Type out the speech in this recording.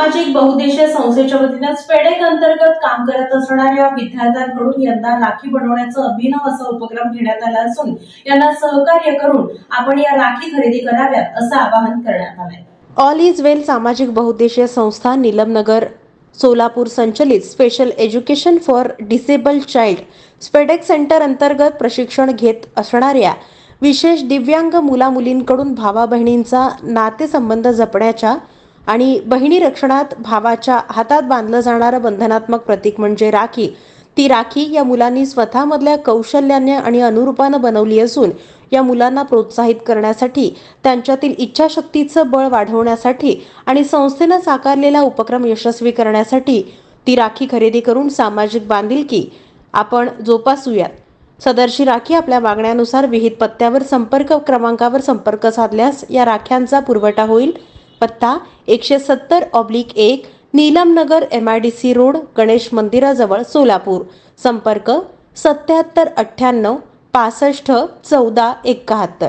सामाजिक बहुउद्देशीय संस्थेच्या वतीने स्पेडेक अंतर्गत काम करत असणाऱ्या विद्यार्थ्यांकडून यंदा राखी बनवण्याचा अभिनव असा उपक्रम घेण्यात आला असून यांना सहकार्य करून आपण या राखी खरेदी कराव्यात असं आवाहन करण्यात आलंय। ऑल इज वेल सामाजिक बहुउद्देशीय संस्था नीलमनगर सोलापूर संचलित special education for disabled child स्पेडेक सेंटर अंतर्गत प्रशिक्षण घेत असणाऱ्या विशेष दिव्यांग मुला-मुलींकडून भावा बहिणींचा नातेसंबंध जपण्याच्या आणि बहिणी रक्षणात भावाच्या हातात बांधलं जाणारं बंधनात्मक प्रतीक म्हणजे राखी। ती राखी या मुलांनी स्वतःमधल्या कौशल्याने आणि अनुरूपानं बनवली असून या मुलांना प्रोत्साहित करण्यासाठी, त्यांच्यातील इच्छाशक्तीचं बळ वाढवण्यासाठी आणि संस्थेनं साकारलेला उपक्रम यशस्वी करण्यासाठी ती राखी खरेदी करून सामाजिक बांधिलकी आपण जोपासूयात। सदरची राखी आपल्या मागण्यानुसार विहित पत्त्यावर संपर्क क्रमांकावर संपर्क साधल्यास या राख्यांचा पुरवठा होईल। पत्ता 170/1 नीलमनगर MIDC रोड गणेश मंदिराजवळ सोलापूर। संपर्क 7798 65 14 71।